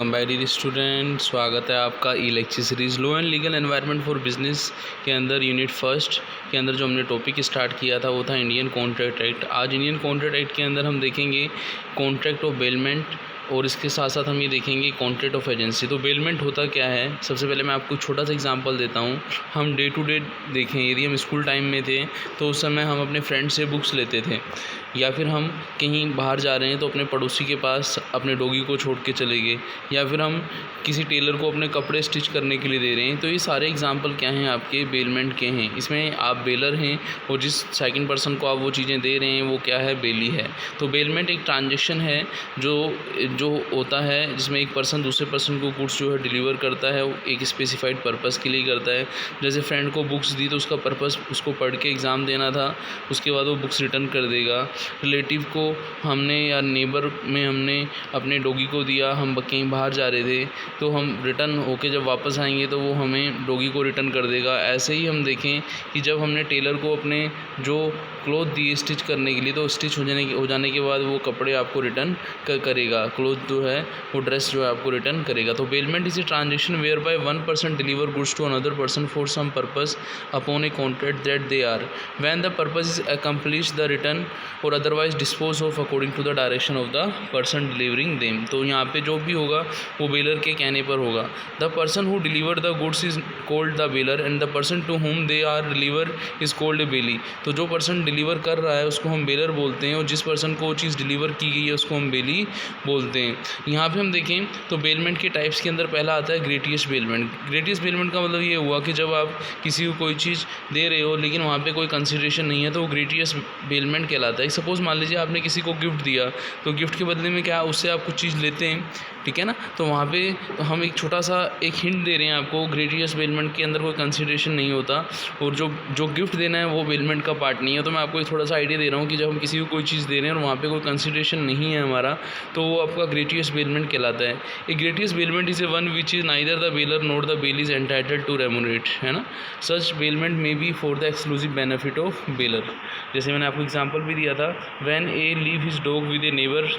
Dear student, स्वागत है आपका e lecture series law and legal environment for business के अंदर यूनिट फर्स्ट के अंदर जो हमने टॉपिक स्टार्ट किया था वो था इंडियन कॉन्ट्रैक्ट एक्ट। आज इंडियन कॉन्ट्रैक्ट एक्ट के अंदर हम देखेंगे कॉन्ट्रैक्ट ऑफ बेलमेंट और इसके साथ साथ हम ये देखेंगे कॉन्ट्रैक्ट ऑफ एजेंसी। तो बेलमेंट होता क्या है, सबसे पहले मैं आपको छोटा सा एग्जांपल देता हूँ। हम डे टू डे देखें, यदि हम स्कूल टाइम में थे तो उस समय हम अपने फ्रेंड से बुक्स लेते थे, या फिर हम कहीं बाहर जा रहे हैं तो अपने पड़ोसी के पास अपने डॉगी को छोड़ के चले गए, या फिर हम किसी टेलर को अपने कपड़े स्टिच करने के लिए दे रहे हैं। तो ये सारे एग्जांपल क्या हैं, आपके बेलमेंट के हैं। इसमें आप बेलर हैं और जिस सेकंड पर्सन को आप वो चीज़ें दे रहे हैं वो क्या है, बेली है। तो बेलमेंट एक ट्रांजेक्शन है जो होता है जिसमें एक पर्सन दूसरे पर्सन को गुड्स जो है डिलीवर करता है, वो एक स्पेसिफाइड पर्पस के लिए करता है। जैसे फ्रेंड को बुक्स दी तो उसका पर्पस उसको पढ़ के एग्ज़ाम देना था, उसके बाद वो बुक्स रिटर्न कर देगा। रिलेटिव को हमने या नेबर में हमने अपने डॉगी को दिया, हम कहीं बाहर जा रहे थे तो हम रिटर्न होके जब वापस आएंगे तो वो हमें डॉगी को रिटर्न कर देगा। ऐसे ही हम देखें कि जब हमने टेलर को अपने जो क्लोथ दिए स्टिच करने के लिए, तो स्टिच हो जाने के बाद वो कपड़े आपको रिटर्न करेगा, क्लोथ जो है वो ड्रेस जो है आपको रिटर्न करेगा। तो bailment is a transaction whereby one person deliver goods to another person for some purpose upon a contract that they are when the purpose is accomplish the return or otherwise dispose of according to the direction of the person delivering them. तो यहाँ पे जो भी होगा वो baler के कहने पर होगा। The person who deliver the goods is called the bailor and the person to whom they are deliver is called a bailee. तो जो पर्सन डिलीवर कर रहा है उसको हम बेलर बोलते हैं, और जिस पर्सन को वो चीज़ डिलीवर की गई है उसको हम बेली बोलते हैं। यहाँ पे हम देखें तो बेलमेंट के टाइप्स के अंदर पहला आता है ग्रेटियस बेलमेंट। ग्रेटियस बेलमेंट का मतलब ये हुआ कि जब आप किसी को कोई चीज़ दे रहे हो लेकिन वहाँ पे कोई कंसिडरेशन नहीं है तो वो ग्रेटियस बेलमेंट कहलाता है। सपोज़ मान लीजिए आपने किसी को गिफ्ट दिया, तो गिफ्ट के बदले में क्या उससे आप कुछ चीज़ लेते हैं, ठीक है ना। तो वहाँ पे हम एक छोटा सा एक हिंट दे रहे हैं आपको, ग्रेटियस बेलमेंट के अंदर कोई कंसिडरेशन नहीं होता, और जो गिफ्ट देना है वो बेलमेंट का पार्ट नहीं है। तो मैं आपको एक थोड़ा सा आइडिया दे रहा हूँ कि जब हम किसी को कोई चीज़ दे रहे हैं और वहाँ पे कोई कंसिडरेशन नहीं है हमारा, तो वो आपका ग्रेटियस बेलमेंट कहलाता है। A gratuitous bailment is a one which is neither the bailor nor the bailee is entitled to remunerate, है ना। Such bailment may be for the exclusive benefit of bailor. जैसे मैंने आपको एग्जाम्पल भी दिया था, when A leave his dog with a neighbour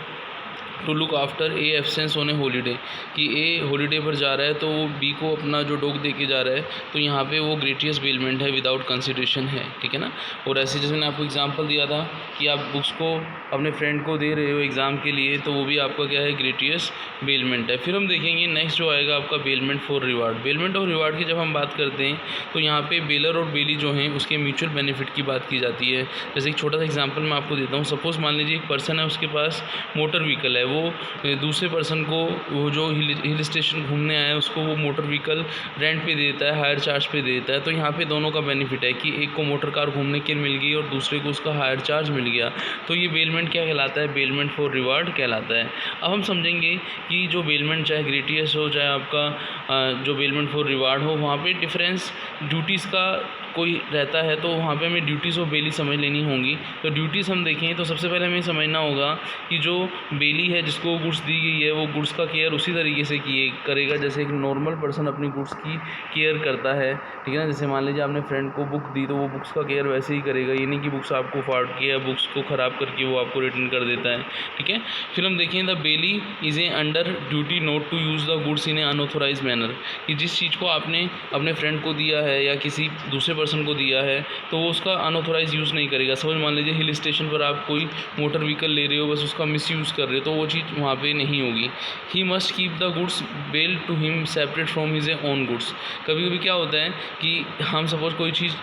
to look after a absence on a holiday, कि a holiday पर जा रहा है तो वो बी को अपना जो डॉग दे के जा रहा है, तो यहाँ पे वो ग्रेटियस बेलमेंट है, विदाउट कंसिडरेशन है, ठीक है ना। और ऐसे जैसे मैंने आपको एग्जांपल दिया था कि आप बुक्स को अपने फ्रेंड को दे रहे हो एग्ज़ाम के लिए, तो वो भी आपका क्या है, ग्रेटियस बेलमेंट है। फिर हम देखेंगे नेक्स्ट जो आएगा आपका बेलमेंट फॉर रिवार्ड। बेलमेंट और रिवार्ड की जब हम बात करते हैं तो यहाँ पे बेलर और बेली जो हैं उसके म्यूचुअल बेनिफिट की बात की जाती है। जैसे एक छोटा सा एग्जाम्पल मैं आपको देता हूँ। सपोज़ मान लीजिए एक पर्सन है, उसके पास मोटर व्हीकल है, वो दूसरे पर्सन को, वो जो हिल स्टेशन घूमने आया है उसको वो मोटर व्हीकल रेंट पे देता है, हायर चार्ज पे देता है। तो यहाँ पे दोनों का बेनिफिट है कि एक को मोटर कार घूमने के लिए मिल गई और दूसरे को उसका हायर चार्ज मिल गया। तो ये बेलमेंट क्या कहलाता है, बेलमेंट फॉर रिवार्ड कहलाता है। अब हम समझेंगे कि जो बेलमेंट चाहे ग्रेटियस हो चाहे आपका जो बेलमेंट फॉर रिवार्ड हो, वहाँ पे डिफरेंस ड्यूटीज़ का कोई रहता है, तो वहाँ पे हमें ड्यूटीज़ और बेली समझ लेनी होंगी। तो ड्यूटीज़ हम देखें तो सबसे पहले हमें समझना होगा कि जो बेली है जिसको गुड्स दी गई है वो गुड्स का केयर उसी तरीके से करेगा जैसे एक नॉर्मल पर्सन अपनी गुड्स की केयर करता है, ठीक है ना। जैसे मान लीजिए आपने फ्रेंड को बुक दी तो वो बुक्स का केयर वैसे ही करेगा, ये नहीं कि बुक्स आपको फाड़ के या बुक्स को ख़राब करके वो आपको रिटर्न कर देता है, ठीक है। फिर हम देखें the bailee is a under duty not to use the goods in a unauthorise manner, कि जिस चीज़ को आपने अपने फ्रेंड को दिया है या किसी दूसरे पर्सन को दिया है तो वो उसका अनऑथोराइज यूज़ नहीं करेगा। समझ मान लीजिए हिल स्टेशन पर आप कोई मोटर व्हीकल ले रहे हो, बस उसका मिसयूज़ कर रहे हो, तो वो चीज़ वहाँ पे नहीं होगी। He must keep the goods bail to him separate from his own goods. कभी कभी क्या होता है कि हम सपोज कोई चीज़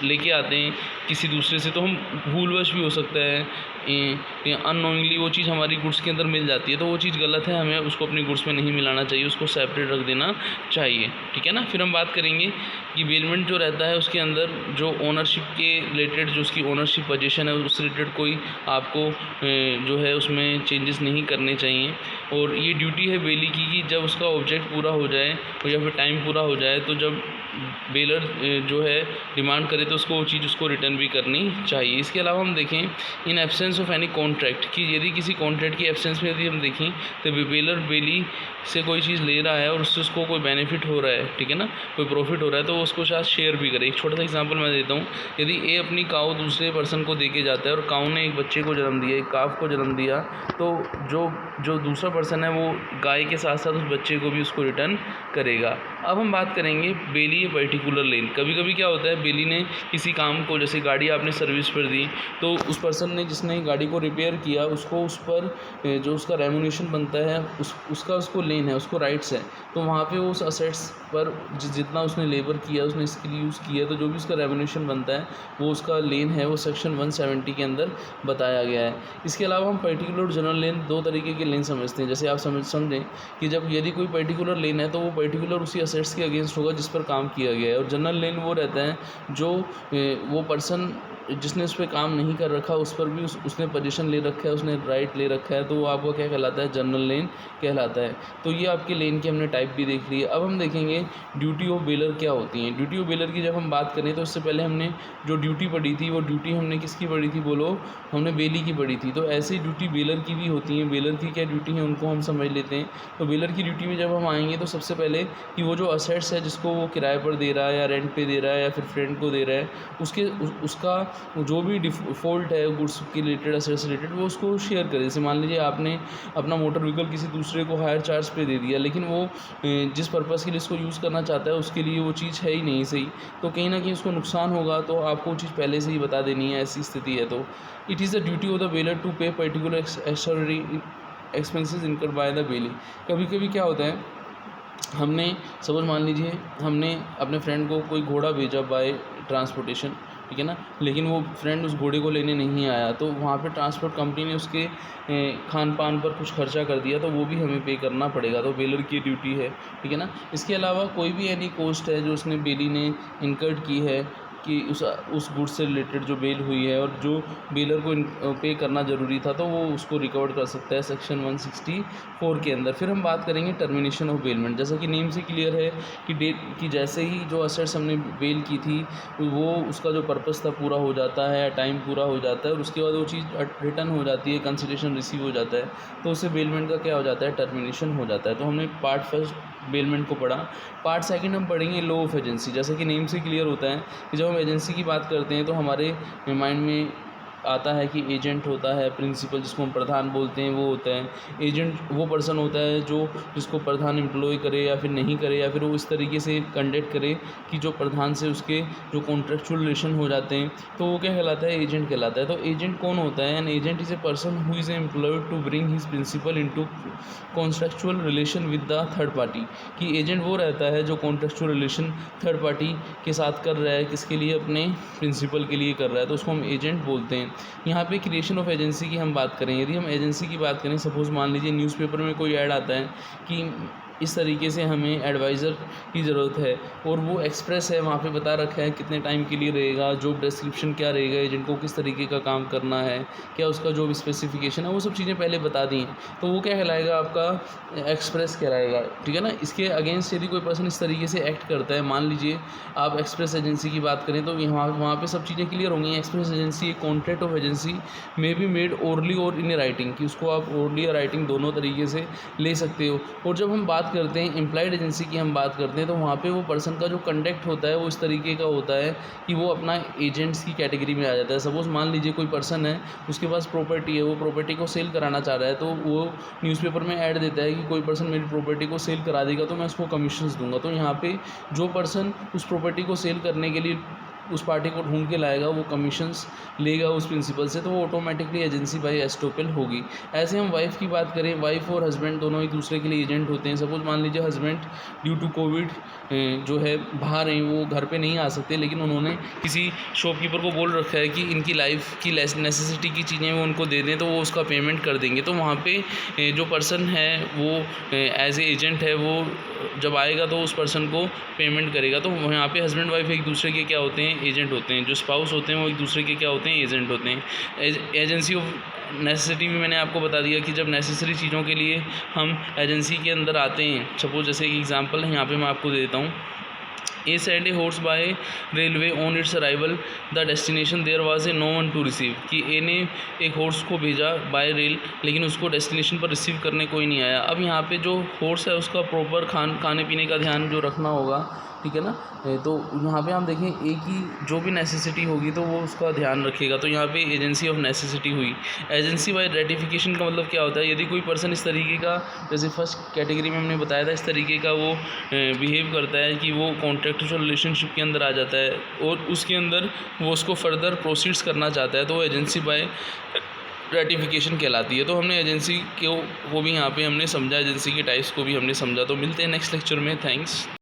लेके आते हैं किसी दूसरे से, तो हम भूलवश भी हो सकता है अननोइंगली वो चीज़ हमारी गुड्स के अंदर मिल जाती है, तो वो चीज़ गलत है, हमें उसको अपनी गुड्स में नहीं मिलाना चाहिए, उसको सेपरेट रख देना चाहिए, ठीक है ना। फिर हम बात करेंगे कि बेलमेंट जो रहता है उसके अंदर जो ओनरशिप के रिलेटेड जो उसकी ओनरशिप पोजीशन है उससे रिलेटेड कोई आपको जो है उसमें चेंजेस नहीं करने चाहिए। और ये ड्यूटी है बेली की कि जब उसका ऑब्जेक्ट पूरा हो जाए और या फिर टाइम पूरा हो जाए, तो जब बेलर जो है डिमांड करे तो उसको वो चीज़ उसको रिटर्न भी करनी चाहिए। इसके अलावा हम देखें in absence of any contract, कि यदि किसी कॉन्ट्रैक्ट की एब्सेंस में यदि हम देखें तो बेलर बेली से कोई चीज़ ले रहा है और उससे उसको कोई बेनिफिट हो रहा है, ठीक है ना, कोई प्रॉफिट हो रहा है, तो उसको शायद शेयर भी करे। एक छोटा सा एग्जांपल मैं देता हूँ। यदि ए अपनी काऊ दूसरे पर्सन को दे के जाता है और काऊ ने एक बच्चे को जन्म दिया, एक काफ को जन्म दिया, तो जो दूसरा पर्सन है वो गाय के साथ साथ उस बच्चे को भी उसको रिटर्न करेगा। अब हम बात करेंगे बेली पर्टिकुलर लेन। कभी कभी क्या होता है, बेली ने किसी काम को, जैसे गाड़ी आपने सर्विस पर दी तो उस पर्सन ने जिसने गाड़ी को रिपेयर किया उसको उस पर जो उसका रेमुनेशन बनता है उसको लेन है, उसको राइट्स है। तो वहाँ पे उस असेट्स पर जितना उसने लेबर किया, उसने स्किल यूज़ किया, तो जो भी उसका रेमुनेशन बनता है वो उसका लेन है, वो सेक्शन 170 के अंदर बताया गया है। इसके अलावा हम पर्टिकुलर और जनरल लेन दो तरीके के लेन समझते हैं। जैसे आप समझें कि जब यदि कोई पर्टिकुलर लेन है तो वो पर्टिकुलर उसी असेट्स के अगेंस्ट होगा जिस पर काम किया गया है, और जनरल लेन वो रहता है जो वो पर्सन जिसने उस पर काम नहीं कर रखा उस पर भी उसने पोजीशन ले रखा है, उसने राइट ले रखा है, तो वो आपको क्या कहलाता है, जनरल लेन कहलाता है। तो ये आपके लेन की हमने टाइप भी देख ली है। अब हम देखेंगे ड्यूटी ऑफ बेलर क्या होती हैं। ड्यूटी ऑफ बेलर की जब हम बात करें तो उससे पहले हमने जो ड्यूटी पढ़ी थी वो ड्यूटी हमने किसकी पढ़ी थी, बोलो, हमने बेली की पढ़ी थी। तो ऐसे ड्यूटी बेलर की भी होती हैं। बेलर की क्या ड्यूटी है उनको हम समझ लेते हैं। तो बेलर की ड्यूटी में जब हम आएंगे तो सबसे पहले कि वो जो असेट्स है जिसको वो किराए पर दे रहा है या रेंट पे दे रहा है या फिर फ्रेंड को दे रहा है, उसका जो भी डिफ़ॉल्ट है गुड्स के रिलेटेड, असेट्स रिलेटेड, वो उसको शेयर करे। जैसे मान लीजिए आपने अपना मोटर व्हीकल किसी दूसरे को हायर चार्ज पे दे दिया, लेकिन वो जिस पर्पज़ के लिए इसको यूज़ करना चाहता है उसके लिए वो चीज़ है ही नहीं सही, तो कहीं ना कहीं उसको नुकसान होगा। तो आपको वो चीज़ पहले से ही बता देनी है, ऐसी स्थिति है। तो it is the duty of the bailor to pay particular extraordinary expenses incurred by the bailee. कभी कभी क्या होता है, हमने सपोज मान लीजिए हमने अपने फ्रेंड को कोई घोड़ा भेजा बाय ट्रांसपोर्टेशन, ठीक है ना, लेकिन वो फ्रेंड उस घोड़े को लेने नहीं आया, तो वहाँ पे ट्रांसपोर्ट कंपनी ने उसके खान पान पर कुछ खर्चा कर दिया, तो वो भी हमें पे करना पड़ेगा। तो बेलर की ड्यूटी है, ठीक है ना। इसके अलावा कोई भी एनी कॉस्ट है जो उसने बेली ने इनकर्ड की है कि उस गुड्स से रिलेटेड जो बेल हुई है और जो बेलर को पे करना ज़रूरी था, तो वो उसको रिकवर कर सकता है सेक्शन 164 के अंदर। फिर हम बात करेंगे टर्मिनेशन ऑफ बेलमेंट। जैसा कि नेम से क्लियर है कि डेट कि जैसे ही जो असेट्स हमने बेल की थी वो उसका जो पर्पस था पूरा हो जाता है, टाइम पूरा हो जाता है और उसके बाद वो चीज़ रिटर्न हो जाती है, कंसिडरेशन रिसीव हो जाता है, तो उससे बेलमेंट का क्या हो जाता है, टर्मिनेशन हो जाता है। तो हमने पार्ट फर्स्ट बेलमेंट को पढ़ा। पार्ट सेकंड हम पढ़ेंगे लॉ ऑफ एजेंसी। जैसे कि नेम से क्लियर होता है कि जब हम एजेंसी की बात करते हैं तो हमारे माइंड में आता है कि एजेंट होता है, प्रिंसिपल जिसको हम प्रधान बोलते हैं वो होता है। एजेंट वो पर्सन होता है जो जिसको प्रधान एम्प्लॉय करे या फिर नहीं करे, या फिर वो इस तरीके से कंडक्ट करे कि जो प्रधान से उसके जो कॉन्ट्रेक्चुअल रिलेशन हो जाते हैं, तो वो क्या कहलाता है, एजेंट कहलाता है। तो एजेंट कौन होता है, an agent is a person who is employed to bring his principal into contractual relation with the third party. कि एजेंट वो रहता है जो कॉन्ट्रेक्चुअल रिलेशन थर्ड पार्टी के साथ कर रहा है, किसके लिए, अपने प्रिंसिपल के लिए कर रहा है, तो उसको हम एजेंट बोलते हैं। यहाँ पे क्रिएशन ऑफ एजेंसी की हम बात करें। यदि हम एजेंसी की बात करें, सपोज़ मान लीजिए न्यूज़पेपर में कोई ऐड आता है कि इस तरीके से हमें एडवाइज़र की ज़रूरत है और वो एक्सप्रेस है, वहाँ पे बता रखा है कितने टाइम के लिए रहेगा, जॉब डिस्क्रिप्शन क्या रहेगा, एजेंट को किस तरीके का काम करना है, क्या उसका जॉब स्पेसिफिकेशन है, वो सब चीज़ें पहले बता दी हैं, तो वो क्या कहलाएगा, आपका एक्सप्रेस कहलाएगा, ठीक है ना। इसके अगेंस्ट यदि कोई पर्सन इस तरीके से एक्ट करता है, मान लीजिए आप एक्सप्रेस एजेंसी की बात करें, तो वहाँ पे सब चीज़ें क्लियर होंगी। एक्सप्रेस एजेंसी एक contract of agency may be made orally और इन राइटिंग, कि उसको आप ओरली या राइटिंग दोनों तरीके से ले सकते हो। और जब हम बात करते हैं इम्प्लाइड एजेंसी की हम बात करते हैं, तो वहाँ पे वो पर्सन का जो कंडक्ट होता है वो इस तरीके का होता है कि वो अपना एजेंट्स की कैटेगरी में आ जाता है। सपोज़ मान लीजिए कोई पर्सन है, उसके पास प्रॉपर्टी है, वो प्रॉपर्टी को सेल कराना चाह रहा है, तो वो न्यूज़पेपर में ऐड देता है कि कोई पर्सन मेरी प्रॉपर्टी को सेल करा देगा तो मैं उसको कमीशंस दूंगा। तो यहाँ पे जो पर्सन उस प्रॉपर्टी को सेल करने के लिए उस पार्टी को ढूंढ के लाएगा वो कमीशंस लेगा उस प्रिंसिपल से, तो वो ऑटोमेटिकली एजेंसी बाय एस्टोपेल होगी। ऐसे हम वाइफ की बात करें, वाइफ और हस्बैंड दोनों एक दूसरे के लिए एजेंट होते हैं। सपोज मान लीजिए हस्बैंड ड्यू टू कोविड जो है बाहर हैं, वो घर पे नहीं आ सकते, लेकिन उन्होंने किसी शॉपकीपर को बोल रखा है कि इनकी लाइफ की नेसेसिटी की चीज़ें वो उनको दे दें, तो वो उसका पेमेंट कर देंगे। तो वहाँ पे जो पर्सन है वो एज ए एजेंट है, वो जब आएगा तो उस पर्सन को पेमेंट करेगा। तो यहाँ पे हस्बैंड वाइफ एक दूसरे के क्या होते हैं, एजेंट होते हैं। जो स्पाउस होते हैं वो एक दूसरे के क्या होते हैं, एजेंट होते हैं। एजेंसी ऑफ नेसेसिटी भी मैंने आपको बता दिया कि जब नेसेसरी चीज़ों के लिए हम एजेंसी के अंदर आते हैं। सपोज जैसे एक एग्जांपल है यहाँ पे मैं आपको दे देता हूँ A send a horse by railway on its arrival the destination there was a no one to receive, कि ए ने एक हॉर्स को भेजा बाय रेल, लेकिन उसको डेस्टिनेशन पर रिसीव करने कोई नहीं आया। अब यहाँ पे जो हॉर्स है उसका प्रॉपर खाने पीने का ध्यान जो रखना होगा, ठीक है ना। तो यहाँ पे हम देखें ए की जो भी नेसेसिटी होगी तो वो उसका ध्यान रखेगा। तो यहाँ पे एजेंसी ऑफ नेसेसिटी हुई। एजेंसी बाय रेटिफिकेशन का मतलब क्या होता है, यदि कोई पर्सन इस तरीके का, जैसे फर्स्ट कैटेगरी में हमने बताया था, इस तरीके का वो बिहेव करता है कि वो कॉन्ट्रेक्चुअल रिलेशनशिप के अंदर आ जाता है और उसके अंदर वो उसको फर्दर प्रोसीड्स करना चाहता है, तो वो एजेंसी बाय रेटिफिकेशन कहलाती है। तो हमने एजेंसी को भी यहाँ पे हमने समझा, एजेंसी के टाइप्स को भी हमने समझा। तो मिलते हैं नेक्स्ट लेक्चर में। थैंक्स।